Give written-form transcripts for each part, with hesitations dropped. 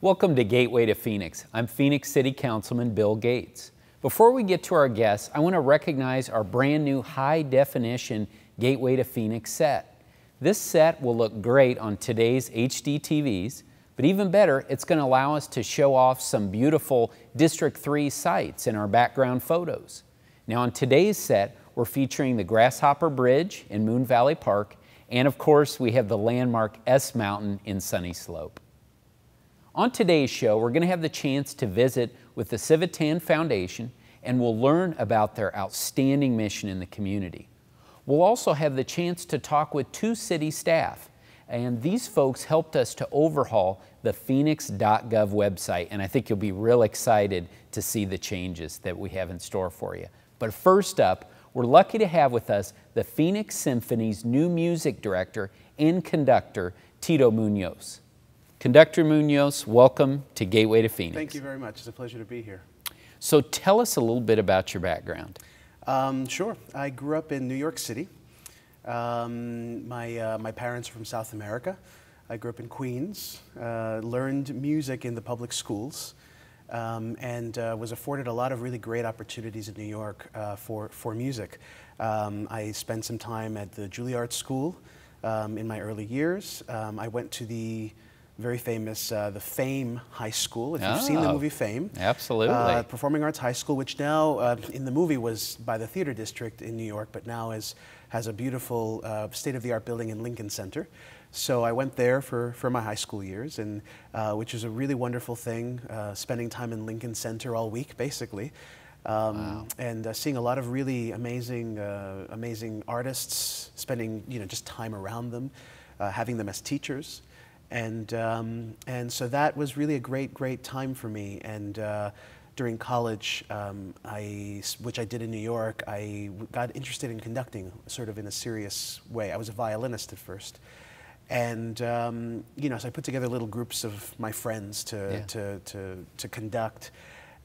Welcome to Gateway to Phoenix. I'm Phoenix City Councilman Bill Gates. Before we get to our guests, I want to recognize our brand new high-definition Gateway to Phoenix set. This set will look great on today's HD TVs, but even better, it's going to allow us to show off some beautiful District 3 sites in our background photos. Now on today's set, we're featuring the Grasshopper Bridge in Moon Valley Park, and of course we have the landmark S Mountain in Sunny Slope. On today's show, we're going to have the chance to visit with the Civitan Foundation, and we'll learn about their outstanding mission in the community. We'll also have the chance to talk with two city staff, and these folks helped us to overhaul the phoenix.gov website, and I think you'll be real excited to see the changes that we have in store for you. But first up, we're lucky to have with us the Phoenix Symphony's new music director and conductor, Tito Muñoz. Conductor Muñoz, welcome to Gateway to Phoenix. Thank you very much. It's a pleasure to be here. So tell us a little bit about your background. Sure. I grew up in New York City. My parents are from South America. I grew up in Queens, learned music in the public schools, and was afforded a lot of really great opportunities in New York for music. I spent some time at the Juilliard School in my early years. I went to the very famous the Fame High School, if you've seen the movie Fame. Absolutely. Performing Arts High School, which now in the movie was by the Theater District in New York, but now has a beautiful state-of-the-art building in Lincoln Center. So I went there for my high school years, and which was a really wonderful thing, spending time in Lincoln Center all week, basically. Wow. And seeing a lot of really amazing, amazing artists, spending just time around them, having them as teachers. And so that was really a great time for me. And during college, which I did in New York, I got interested in conducting, sort of in a serious way. I was a violinist at first. And so I put together little groups of my friends to conduct.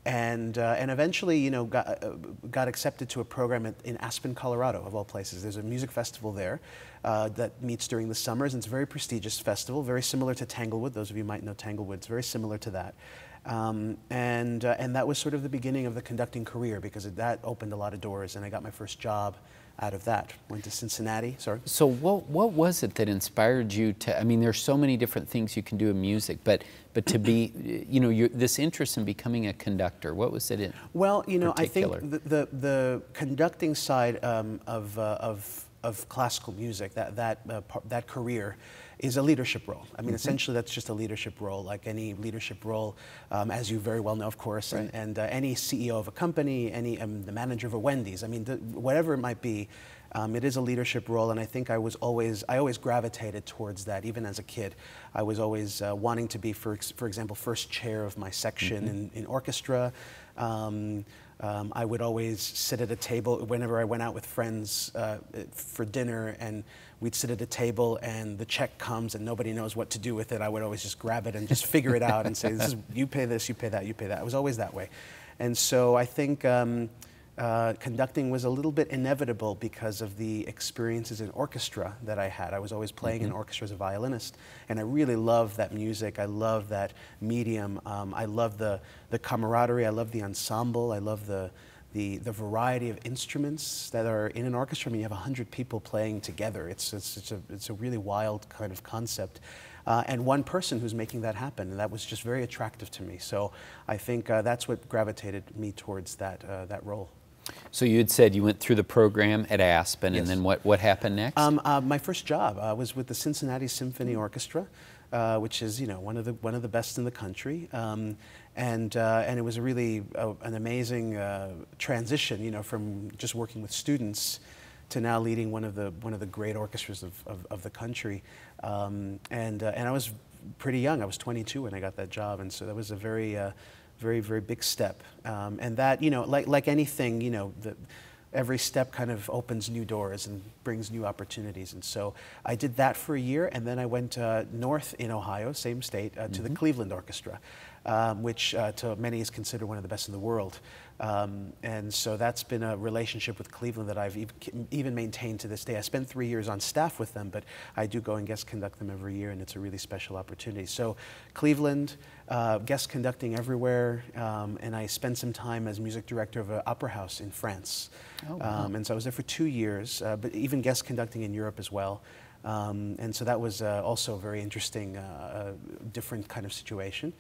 And eventually, got accepted to a program in Aspen, Colorado, of all places. There's a music festival there that meets during the summers, and it's a very prestigious festival, very similar to Tanglewood. Those of you might know Tanglewood. It's very similar to that. And that was sort of the beginning of the conducting career, because that opened a lot of doors, and I got my first job out of that. Went to Cincinnati. Sorry. So what was it that inspired you to, I mean, there's so many different things you can do in music, but to be, this interest in becoming a conductor, what was it in Well, particular? I think the conducting side of classical music, that career, is a leadership role. I mean, essentially that's just a leadership role, like any leadership role, as you very well know, of course, right. and any CEO of a company, the manager of a Wendy's, I mean, whatever it might be, it is a leadership role, and I think I always gravitated towards that, even as a kid. I was always wanting to be, for example, first chair of my section in orchestra. I would always sit at a table whenever I went out with friends for dinner, and we'd sit at a table and the check comes and nobody knows what to do with it. I would always just grab it and just figure it out and say, you pay this, you pay that, you pay that. I was always that way. And so I think conducting was a little bit inevitable because of the experiences in orchestra that I had. I was always playing in orchestra as a violinist, and I really love that music. I love that medium. I love the camaraderie. I love the ensemble. I love the variety of instruments that are in an orchestra. I mean, you have 100 people playing together. It's a really wild kind of concept. And one person who's making that happen, and that was just very attractive to me. So I think that's what gravitated me towards that role. So you had said you went through the program at Aspen, Yes. And then what happened next? My first job was with the Cincinnati Symphony Orchestra, which is one of the best in the country, and it was really an amazing transition, from just working with students to now leading one of the great orchestras of the country, and I was pretty young. I was 22 when I got that job, and so that was a very big step, and that like anything, every step kind of opens new doors and brings new opportunities. And so I did that for a year, and then I went north in Ohio, same state, to the Cleveland Orchestra. which to many is considered one of the best in the world. And so that's been a relationship with Cleveland that I've even maintained to this day. I spent 3 years on staff with them, but I do go and guest conduct them every year, and it's a really special opportunity. So Cleveland, guest conducting everywhere, and I spent some time as music director of an opera house in France. Oh, wow. And so I was there for 2 years, but even guest conducting in Europe as well. And so that was also a very interesting, different kind of situation.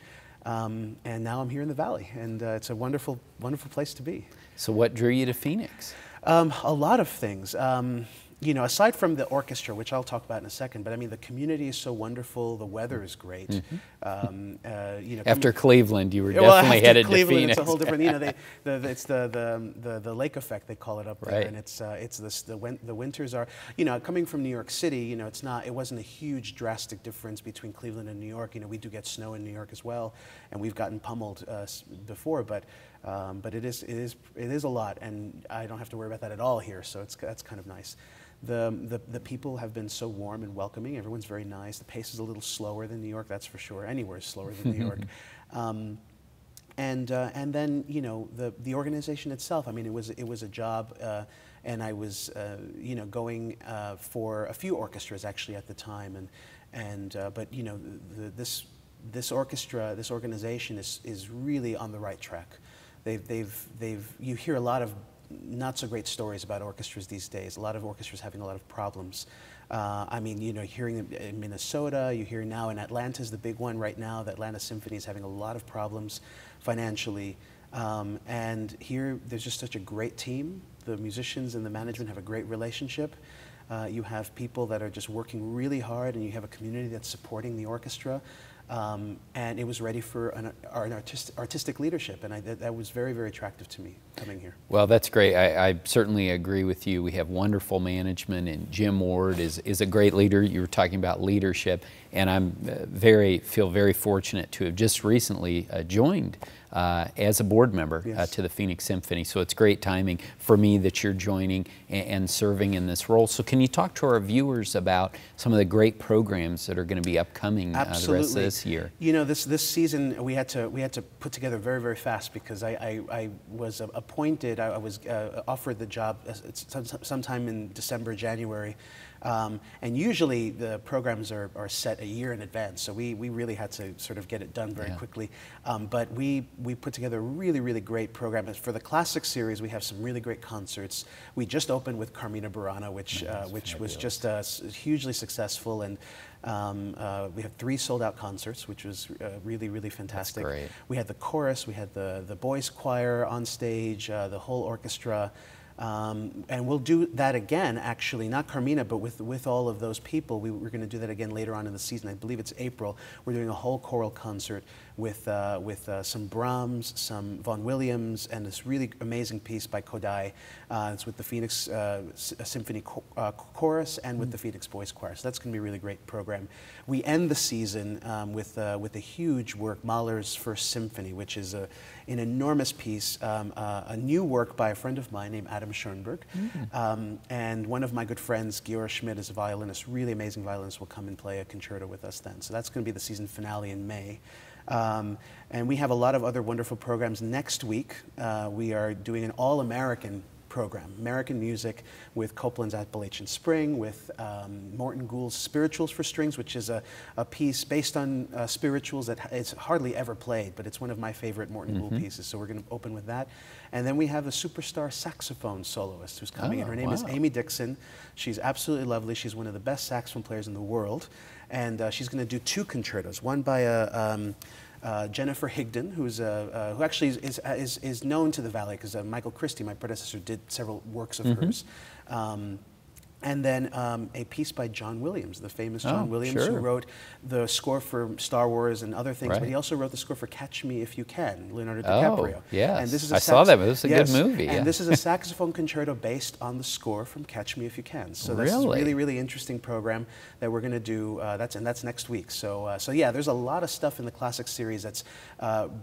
And now I'm here in the Valley, and it's a wonderful, wonderful place to be. So what drew you to Phoenix? A lot of things. You know, aside from the orchestra, which I'll talk about in a second, but I mean, the community is so wonderful, the weather is great. Mm-hmm. You know, after Cleveland, you were definitely headed to Phoenix. It's a whole different, you know, it's the lake effect, they call it up there, right. And the winters are, you know, coming from New York City, you know, it wasn't a huge drastic difference between Cleveland and New York. You know, we do get snow in New York as well, and we've gotten pummeled before, but it is a lot, and I don't have to worry about that at all here, so that's kind of nice. The people have been so warm and welcoming. Everyone's very nice. The pace is a little slower than New York, that's for sure. Anywhere is slower than New York. And then, you know, the organization itself. I mean, it was a job, and I was you know, going for a few orchestras actually at the time, but you know, this organization is really on the right track. You hear a lot of not so great stories about orchestras these days. A lot of orchestras having a lot of problems. I mean, you know, hearing in Minnesota, you hear now in Atlanta's the big one right now. The Atlanta Symphony is having a lot of problems financially. And here, there's just such a great team. The musicians and the management have a great relationship. You have people that are just working really hard, and you have a community that's supporting the orchestra. And it was ready for an artistic leadership, and that was very, very attractive to me coming here. Well, that's great. I certainly agree with you. We have wonderful management, and Jim Ward is a great leader. You were talking about leadership, and I'm feel very fortunate to have just recently joined as a board member yes. To the Phoenix Symphony. So it's great timing for me that you're joining and serving in this role. So can you talk to our viewers about some of the great programs that are going to be upcoming the rest of this year? You know, this season we had to put together very, very fast, because I was appointed. I was offered the job sometime in December, January. And usually the programs are set a year in advance, so we really had to sort of get it done very quickly. But we put together a really, really great program. For the classic series, we have some really great concerts. We just opened with Carmina Burana, which was just hugely successful, and we have 3 sold-out concerts, which was really, really fantastic. That's great. We had the chorus, we had the boys choir on stage, the whole orchestra. And we'll do that again, actually, not Carmina, but with all of those people. We're going to do that again later on in the season. I believe it's April. We're doing a whole choral concert with some Brahms, some Vaughan Williams, and this really amazing piece by Kodai. It's with the Phoenix Symphony Chorus and with the Phoenix Boys Choir. So that's going to be a really great program. We end the season with a huge work, Mahler's First Symphony, which is an enormous piece, a new work by a friend of mine named Adam Schoenberg. And one of my good friends, Georg Schmidt, is a violinist, really amazing violinist, will come and play a concerto with us then. So that's going to be the season finale in May. And we have a lot of other wonderful programs. Next week, we are doing an all-American program, American music, with Copland's Appalachian Spring, with Morton Gould's Spirituals for Strings, which is a piece based on spirituals that it's hardly ever played, but it's one of my favorite Morton Gould pieces, so we're going to open with that. And then we have a superstar saxophone soloist who's coming in. Her name is Amy Dixon. She's absolutely lovely. She's one of the best saxophone players in the world, and she's going to do 2 concertos, one by Jennifer Higdon, who actually is known to the Valley, because Michael Christie, my predecessor, did several works of hers. And then a piece by John Williams, the famous John Williams, who wrote the score for Star Wars and other things, but he also wrote the score for Catch Me If You Can, Leonardo DiCaprio. Oh, yes. And this is I saw that, but it was a good movie. And this is a saxophone concerto based on the score from Catch Me If You Can. So this is a really, really interesting program that we're going to do, that's next week. So yeah, there's a lot of stuff in the classic series that's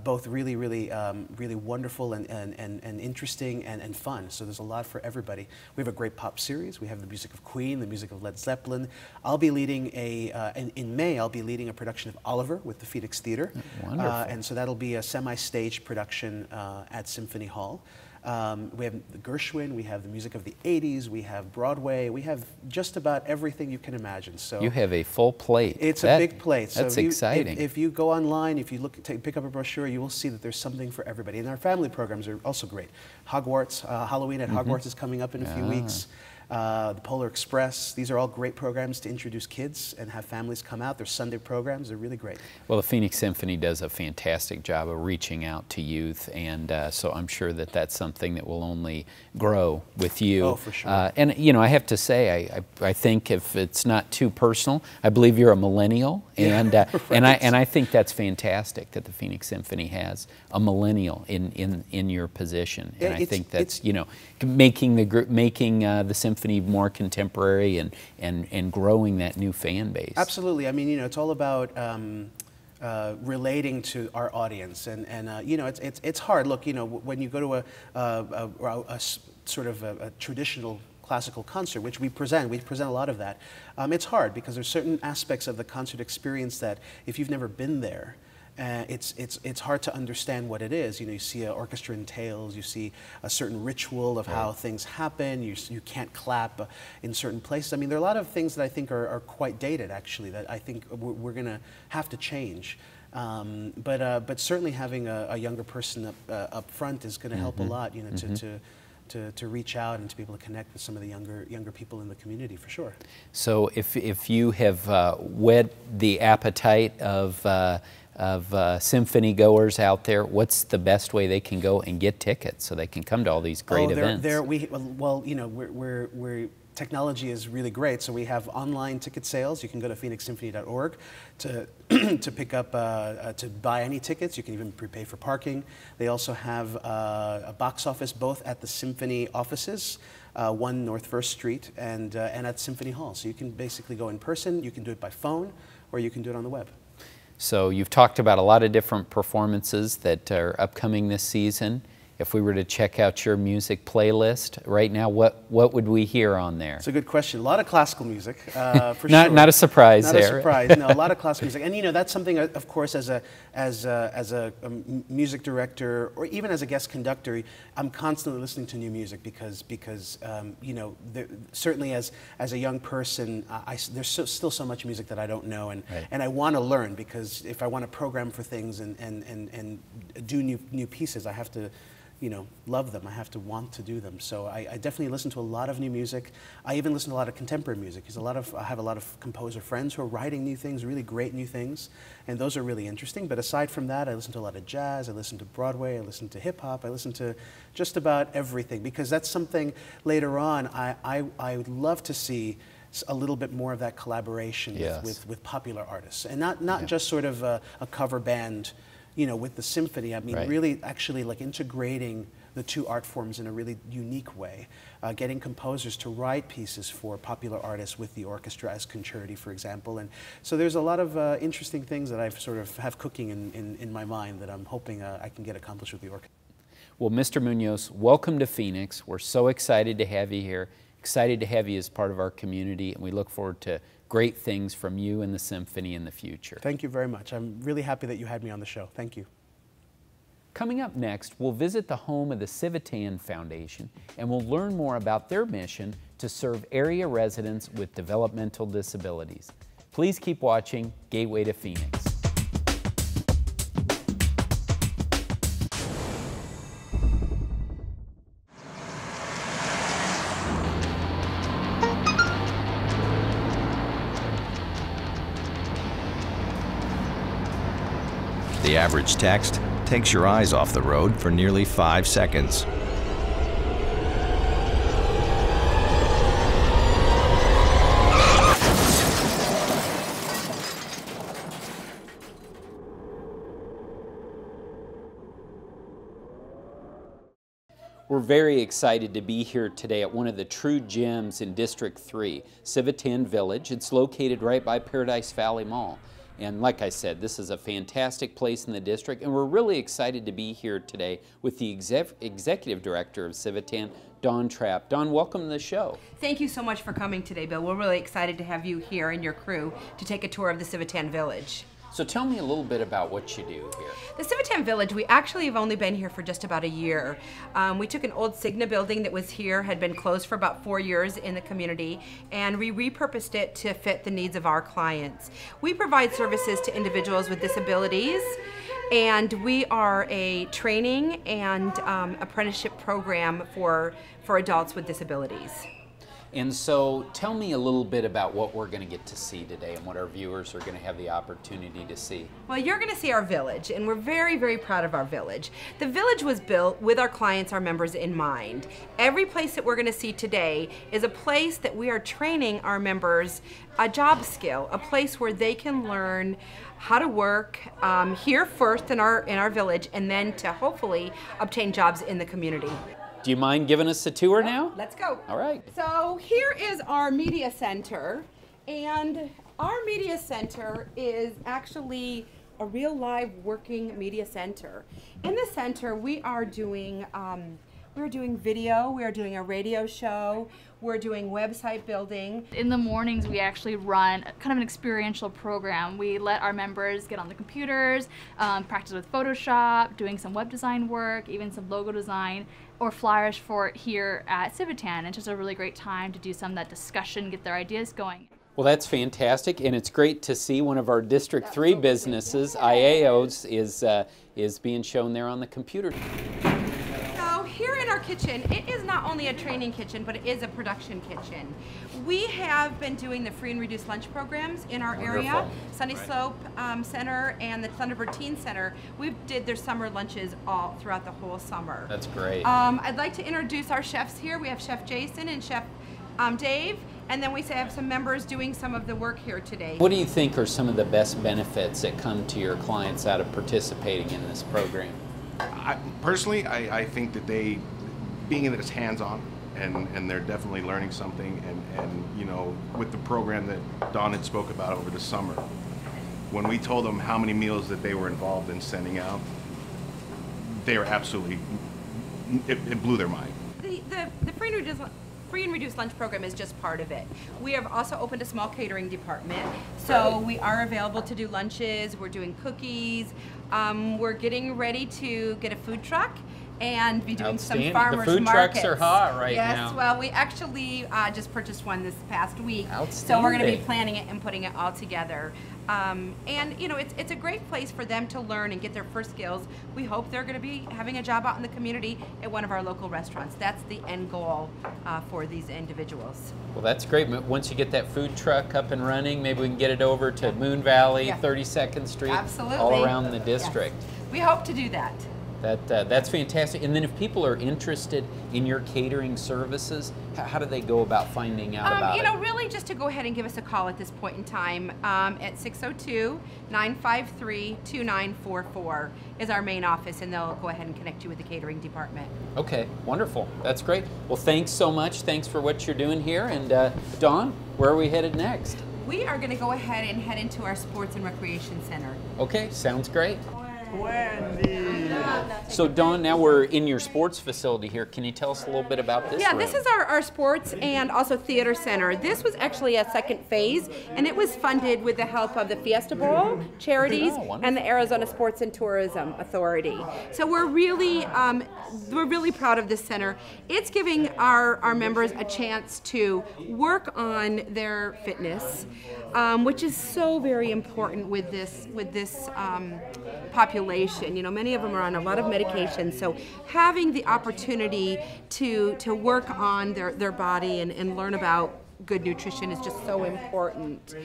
both really, really, really wonderful and interesting and fun. So there's a lot for everybody. We have a great pop series. We have the music of Queen, the music of Led Zeppelin. I'll be leading in May, I'll be leading a production of Oliver with the Phoenix Theater. Wonderful. And so that'll be a semi-staged production at Symphony Hall. We have the Gershwin, we have the music of the 80s, we have Broadway, we have just about everything you can imagine. So you have a full plate. It's a big plate. So that's exciting. If you go online, if you pick up a brochure, you will see that there's something for everybody. And our family programs are also great. Hogwarts, Halloween at Hogwarts is coming up in a few weeks. The Polar Express, these are all great programs to introduce kids and have families come out. They're Sunday programs, they're really great. Well, the Phoenix Symphony does a fantastic job of reaching out to youth, and so I'm sure that that's something that will only grow with you. Oh, for sure. And you know, I have to say, I think if it's not too personal, I believe you're a millennial, and right. and I think that's fantastic that the Phoenix Symphony has a millennial in your position, and I think that's, you know, making the symphony more contemporary and growing that new fan base. Absolutely. I mean, you know, it's all about relating to our audience, and you know, it's hard. Look, you know, when you go to a sort of a traditional classical concert, which we present a lot of that. It's hard because there's certain aspects of the concert experience that if you've never been there, it's hard to understand what it is. You know, you see an orchestra in tails, you see a certain ritual of how things happen, you can't clap in certain places. I mean, there are a lot of things that I think are quite dated, actually, that I think we're going to have to change. But certainly having a younger person up front is going to help a lot, you know, to reach out and to be able to connect with some of the younger people in the community, for sure. So if you have whet the appetite of symphony goers out there, what's the best way they can go and get tickets so they can come to all these great events? Well, you know, technology is really great, so we have online ticket sales. You can go to phoenixsymphony.org to pick up, to buy any tickets. You can even prepay for parking. They also have a box office both at the Symphony offices, 1 North 1st Street, and at Symphony Hall. So you can basically go in person, you can do it by phone, or you can do it on the web. So you've talked about a lot of different performances that are upcoming this season. If we were to check out your music playlist right now, what would we hear on there? It's a good question. A lot of classical music, for sure. Not a surprise there. Not a surprise. No, a lot of classical music, and you know, that's something, of course, as a music director or even as a guest conductor, I'm constantly listening to new music because you know, certainly as a young person, there's still so much music that I don't know, and I want to learn, because if I want to program for things and do new pieces, I have to, you know, love them. I have to want to do them. So I definitely listen to a lot of new music. I even listen to a lot of contemporary music. I have a lot of composer friends who are writing new things, really great new things, and those are really interesting. But aside from that, I listen to a lot of jazz, I listen to Broadway, I listen to hip hop, I listen to just about everything, because that's something later on I would love to see a little bit more of that collaboration with popular artists, and not just sort of a cover band, you know, with the symphony. I mean, really actually like integrating the two art forms in a really unique way, getting composers to write pieces for popular artists with the orchestra as concerti, for example. And so there's a lot of interesting things that I've sort of have cooking in my mind that I'm hoping I can get accomplished with the orchestra. Well, Mr. Muñoz, welcome to Phoenix. We're so excited to have you here, excited to have you as part of our community, and we look forward to great things from you and the symphony in the future. Thank you very much. I'm really happy that you had me on the show. Thank you. Coming up next, we'll visit the home of the Civitan Foundation, and we'll learn more about their mission to serve area residents with developmental disabilities. Please keep watching Gateway to Phoenix. The average text takes your eyes off the road for nearly 5 seconds. We're very excited to be here today at one of the true gems in District 3, Civitan Village. It's located right by Paradise Valley Mall. And like I said, this is a fantastic place in the district, and we're really excited to be here today with the Executive Director of Civitan, Dawn Trapp. Dawn, welcome to the show. Thank you so much for coming today, Bill. We're really excited to have you here and your crew to take a tour of the Civitan Village. So tell me a little bit about what you do here. The Civitan Village, we actually have only been here for just about a year. We took an old Cigna building that was here, had been closed for about 4 years in the community, and we repurposed it to fit the needs of our clients. We provide services to individuals with disabilities, and we are a training and apprenticeship program for adults with disabilities. And so tell me a little bit about what we're going to get to see today and what our viewers are going to have the opportunity to see. Well, you're going to see our village, and we're very, very proud of our village. The village was built with our clients, our members in mind. Every place that we're going to see today is a place that we are training our members a job skill, a place where they can learn how to work here first in our village, and then to hopefully obtain jobs in the community. Do you mind giving us a tour now? Let's go. All right. So here is our media center, and our media center is actually a real live working media center. In the center, we are doing video, we are doing a radio show, we're doing website building. In the mornings, we actually run kind of an experiential program. We let our members get on the computers, practice with Photoshop, doing some web design work, even some logo design, or flyers for here at Civitan. It's just a really great time to do some of that discussion, get their ideas going. Well, that's fantastic, and it's great to see one of our District 3 businesses, IAO's, is being shown there on the computer. So here in our kitchen, it is not only a training kitchen, but it is a production kitchen. We have been doing the free and reduced lunch programs in our area. Sunny Slope Center and the Thunderbird Teen Center, we did their summer lunches all throughout the whole summer. That's great. I'd like to introduce our chefs here. We have Chef Jason and Chef Dave, and then we have some members doing some of the work here today. What do you think are some of the best benefits that come to your clients out of participating in this program? Personally, I think that being in it's hands-on, and they're definitely learning something, and you know, with the program that Dawn had spoke about over the summer, when we told them how many meals that they were involved in sending out, they were absolutely, it blew their mind. The free and reduced lunch program is just part of it. We have also opened a small catering department, so we are available to do lunches. We're doing cookies. We're getting ready to get a food truck and be doing some farmers markets. The food trucks are hot right now. Yes, well, we actually just purchased one this past week. Outstanding. So we're going to be planning it and putting it all together. And you know, it's a great place for them to learn and get their first skills. We hope they're going to be having a job out in the community at one of our local restaurants. That's the end goal for these individuals. Well, that's great. Once you get that food truck up and running, maybe we can get it over to Moon Valley, 32nd Street, absolutely, all around the district. Yes. We hope to do that. That's fantastic. And then if people are interested in your catering services, how do they go about finding out about it? You know, really just to go ahead and give us a call at this point in time at 602-953-2944 is our main office, and they'll go ahead and connect you with the catering department. Okay, wonderful. That's great. Well, thanks so much. Thanks for what you're doing here. And Dawn, where are we headed next? We are going to go ahead and head into our Sports and Recreation Center. Okay, sounds great. So Dawn, now we're in your sports facility here. Can you tell us a little bit about this room? This is our sports and also theater center. This was actually a second phase, and it was funded with the help of the Fiesta Bowl charities and the Arizona Sports and Tourism Authority. So we're really proud of this center. It's giving our members a chance to work on their fitness, which is so very important with this population. You know, many of them are on a lot of medication, so having the opportunity to work on their body and learn about good nutrition is just so important.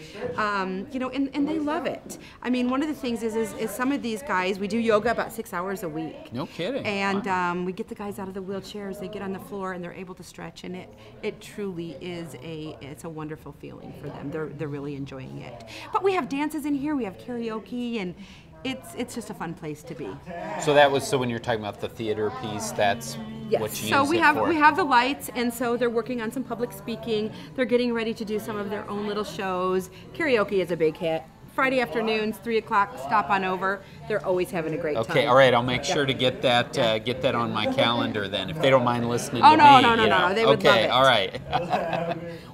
You know, and they love it. I mean, one of the things is some of these guys, we do yoga about 6 hours a week. No kidding. And we get the guys out of the wheelchairs, they get on the floor and they're able to stretch, and it truly is it's a wonderful feeling for them. They're really enjoying it. But we have dances in here, we have karaoke, and it's just a fun place to be. So when you're talking about the theater piece, that's what you use so we it for? we have the lights, and so they're working on some public speaking. They're getting ready to do some of their own little shows. Karaoke is a big hit Friday afternoons, 3 o'clock, stop on over. They're always having a great time. Okay, all right, I'll make sure to get that on my calendar then, if they don't mind listening to me. No, they would love Okay, it. all right.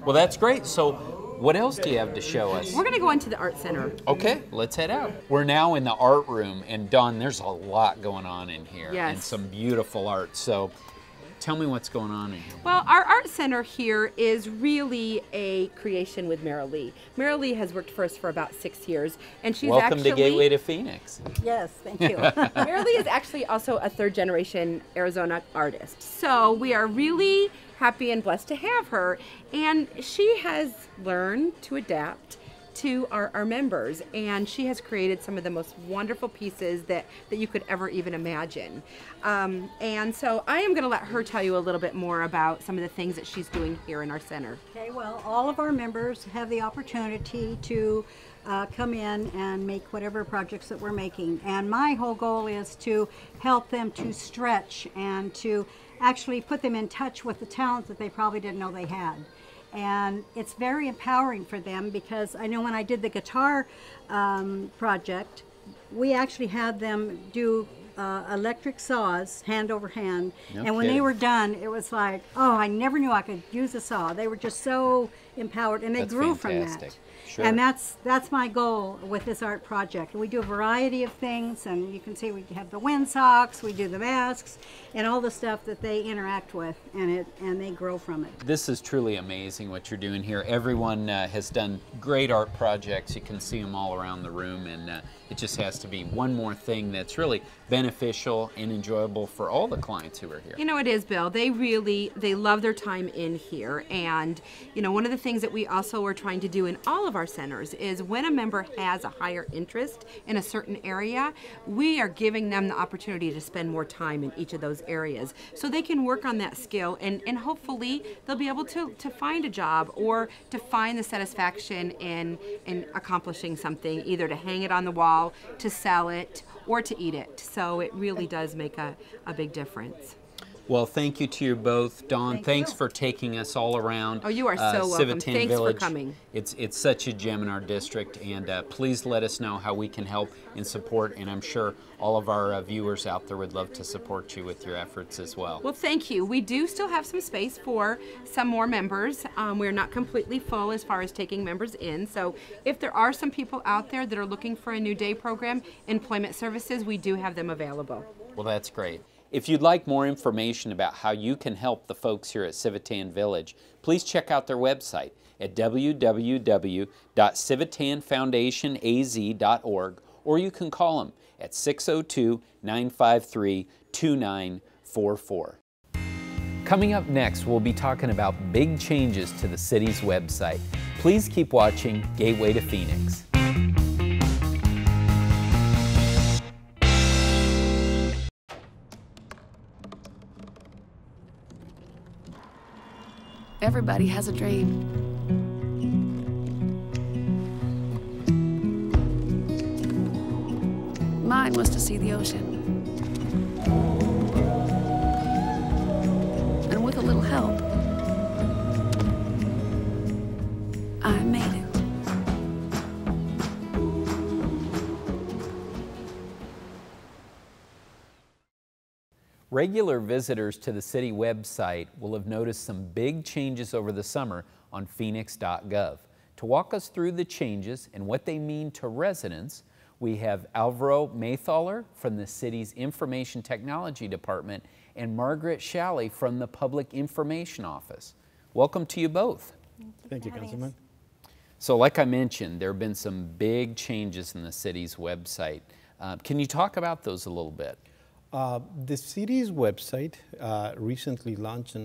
Well, that's great. So what else do you have to show us? We're going to go into the Art Center. Okay, let's head out. We're now in the art room, and Dawn, there's a lot going on in here. Yes. And some beautiful art. So tell me what's going on in here. Well, our art center here is really a creation with Meryl Lee. Meryl Lee has worked for us for about 6 years, and she's Welcome to Gateway to Phoenix. Yes, thank you. Meryl Lee is actually also a third-generation Arizona artist. So we are really happy and blessed to have her, and she has learned to adapt to our members, and she has created some of the most wonderful pieces that you could ever even imagine. And so I am going to let her tell you a little bit more about some of the things that she's doing here in our center. Okay, well, all of our members have the opportunity to come in and make whatever projects that we're making. And my whole goal is to help them to stretch and to actually put them in touch with the talent that they probably didn't know they had. And it's very empowering for them, because I know when I did the guitar project, we actually had them do electric saws, hand over hand. No and when kidding. they were done, it was like, oh, I never knew I could use a saw. They were just so empowered, and they That's grew fantastic. from that. Sure. And that's my goal with this art project. We do a variety of things, and you can see we have the wind socks, we do the masks, and all the stuff that they interact with, and they grow from it. This is truly amazing what you're doing here. Everyone has done great art projects. You can see them all around the room, and it just has to be one more thing that's really beneficial and enjoyable for all the clients who are here. You know, it is, Bill. They love their time in here. And, you know, one of the things that we also are trying to do in all of our centers is when a member has a higher interest in a certain area, we are giving them the opportunity to spend more time in each of those areas so they can work on that skill, and hopefully they'll be able to find a job or to find the satisfaction in accomplishing something, either to hang it on the wall, to sell it, or to eat it. So it really does make a big difference. Well, thank you to you both. Dawn, Thank thanks you. for taking us all around. Oh, you are so welcome. Civitan Thanks for Village. coming. It's such a gem in our district, and please let us know how we can help and support, and I'm sure all of our viewers out there would love to support you with your efforts as well. Well, thank you. We do still have some space for some more members. We're not completely full as far as taking members in. So if there are some people out there that are looking for a new day program, employment services, we do have them available. Well, that's great. If you'd like more information about how you can help the folks here at Civitan Village, please check out their website at www.civitanfoundationaz.org, or you can call them at 602-953-2944. Coming up next, we'll be talking about big changes to the city's website. Please keep watching Gateway to Phoenix. Everybody has a dream. Mine was to see the ocean. And with a little help, I made it. Regular visitors to the city website will have noticed some big changes over the summer on phoenix.gov. To walk us through the changes and what they mean to residents, we have Alvaro Maythaler from the city's Information Technology Department and Margaret Shalley from the Public Information Office. Welcome to you both. Thank you, Councilman. So like I mentioned, there have been some big changes in the city's website. Can you talk about those a little bit? The city's website recently launched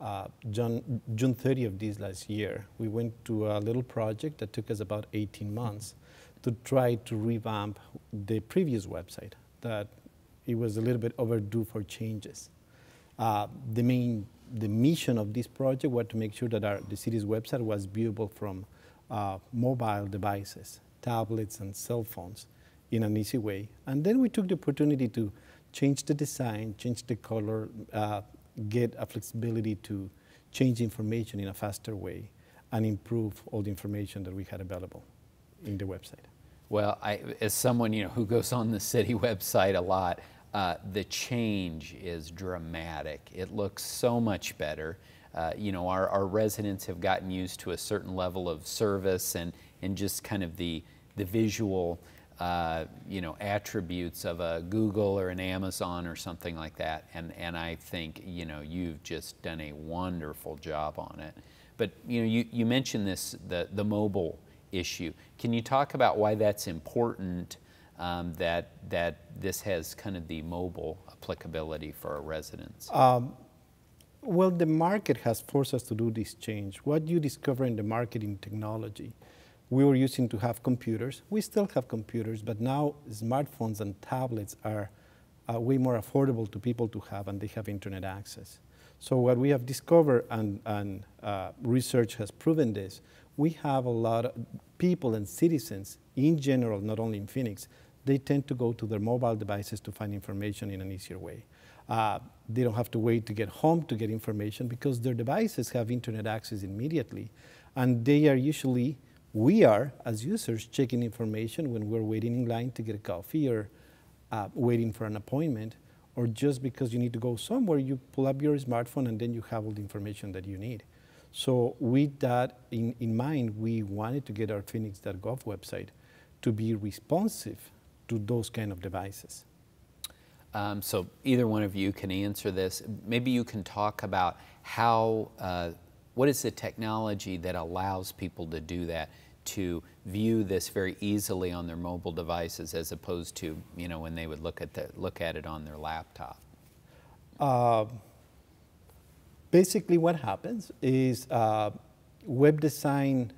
on June 30 of this last year. We went to a little project that took us about 18 months to try to revamp the previous website, that it was a little bit overdue for changes. The mission of this project was to make sure that the city's website was viewable from mobile devices, tablets and cell phones in an easy way. And then we took the opportunity to change the design, change the color, get a flexibility to change information in a faster way and improve all the information that we had available. in the website. Well, as someone who goes on the city website a lot, the change is dramatic. It looks so much better. Our residents have gotten used to a certain level of service and just kind of the visual attributes of a Google or an Amazon or something like that. And I think you've just done a wonderful job on it. But you mentioned the mobile issue. Can you talk about why that's important, that this has kind of the mobile applicability for our residents? Well, the market has forced us to do this change. What you discover in the market in technology, we were using to have computers. We still have computers, but now smartphones and tablets are way more affordable to people to have, and they have internet access. So what we have discovered, and research has proven this, we have a lot of people and citizens in general, not only in Phoenix, they tend to go to their mobile devices to find information in an easier way. They don't have to wait to get home to get information because their devices have internet access immediately. And they are usually, we are, as users, checking information when we're waiting in line to get a coffee or waiting for an appointment, or just because you need to go somewhere, you pull up your smartphone and then you have all the information that you need. So with that in mind, we wanted to get our Phoenix.gov website to be responsive to those kind of devices. So either one of you can answer this. Maybe you can talk about how, what is the technology that allows people to do that, to view this very easily on their mobile devices as opposed to, when they would look at it on their laptop? Basically what happens is web design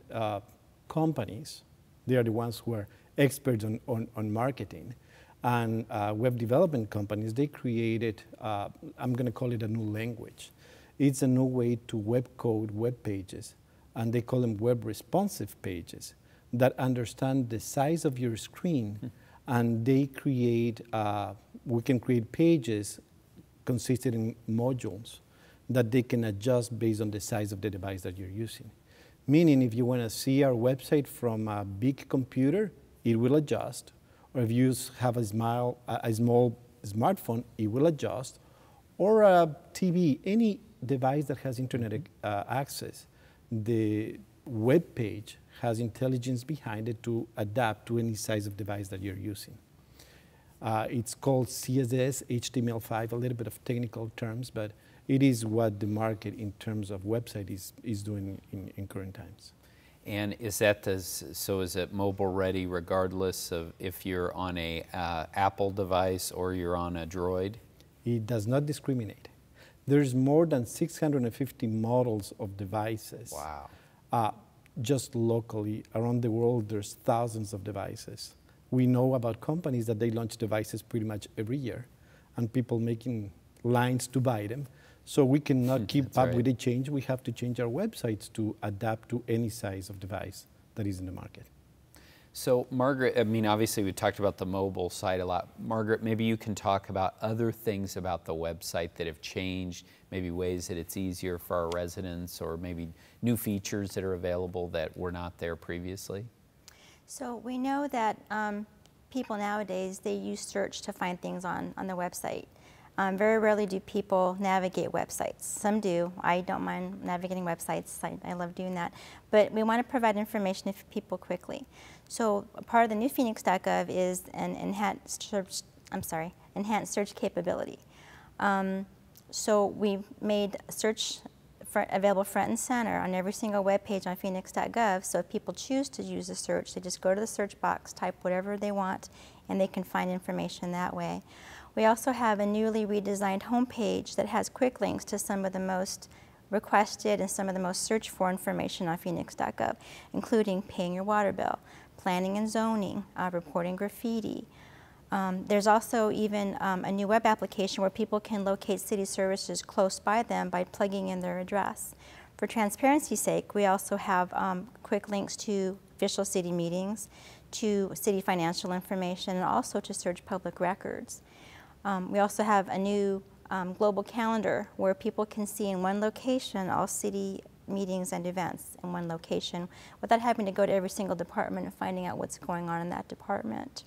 companies, they are the ones who are experts on marketing, and web development companies, they created, I'm going to call it a new language. It's a new way to web code web pages, and they call them web responsive pages that understand the size of your screen, and they create, we can create pages consisting in modules that they can adjust based on the size of the device that you're using. Meaning if you want to see our website from a big computer, it will adjust. Or if you have a small smartphone, it will adjust. Or a TV, any device that has internet access, the web page has intelligence behind it to adapt to any size of device that you're using. It's called CSS, HTML5, a little bit of technical terms, but it is what the market in terms of website is doing in current times. And is that so is it mobile ready regardless of if you're on a Apple device or you're on a Droid? It does not discriminate. There's more than 650 models of devices. Wow. Just locally, around the world, there's thousands of devices. We know about companies that they launch devices pretty much every year, and people making lines to buy them. So we cannot keep up with the change. We have to change our websites to adapt to any size of device that is in the market. So Margaret, I mean, obviously we talked about the mobile side a lot. Margaret, maybe you can talk about other things about the website that have changed, maybe ways that it's easier for our residents, or maybe new features that are available that were not there previously. So we know that people nowadays, they use search to find things on the website. Very rarely do people navigate websites. Some do. I don't mind navigating websites. I love doing that. But we want to provide information to people quickly. So part of the new Phoenix.gov is an enhanced search capability. So we made search available front and center on every single web page on Phoenix.gov. So if people choose to use a search, they just go to the search box, type whatever they want, and they can find information that way. We also have a newly redesigned homepage that has quick links to some of the most requested and some of the most searched for information on Phoenix.gov, including paying your water bill, planning and zoning, reporting graffiti. There's also even a new web application where people can locate city services close by them by plugging in their address. For transparency's sake, we also have quick links to official city meetings, to city financial information, and also to search public records. We also have a new global calendar where people can see in one location all city meetings and events in one location without having to go to every single department and finding out what's going on in that department.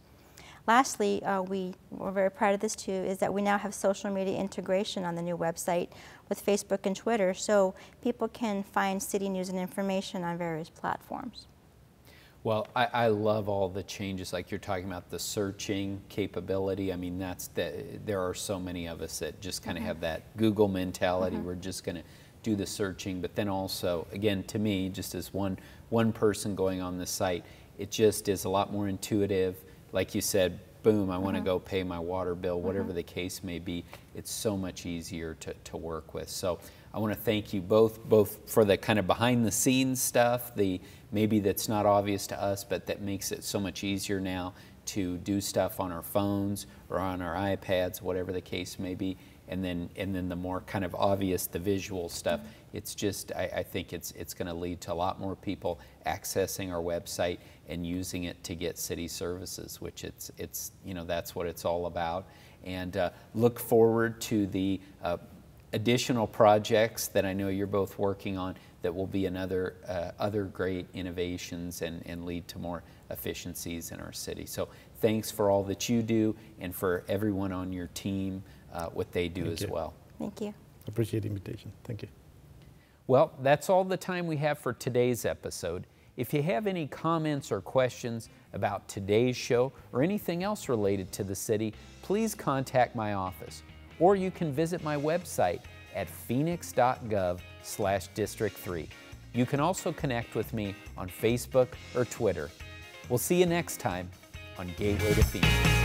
Lastly, we're very proud of this too, is that we now have social media integration on the new website with Facebook and Twitter, so people can find city news and information on various platforms. Well, I love all the changes, like you're talking about the searching capability. I mean, there are so many of us that just kind of have that Google mentality. We're just going to do the searching, but then also, again, to me, just as one person going on the site, it just is a lot more intuitive. Like you said, boom, I want to go pay my water bill, whatever the case may be. It's so much easier to work with. So I want to thank you both for the kind of behind the scenes stuff, maybe that's not obvious to us, but that makes it so much easier now to do stuff on our phones or on our iPads, whatever the case may be. And then the more kind of obvious, the visual stuff, it's just, I think it's going to lead to a lot more people accessing our website and using it to get city services, which it's you know, that's what it's all about. And look forward to the additional projects that I know you're both working on that will be another other great innovations and lead to more efficiencies in our city. So thanks for all that you do and for everyone on your team, what they do as well. Thank you. Appreciate the invitation. Thank you. Well, that's all the time we have for today's episode. If you have any comments or questions about today's show or anything else related to the city, please contact my office, or you can visit my website at phoenix.gov/District 3. You can also connect with me on Facebook or Twitter. We'll see you next time on Gateway to Phoenix.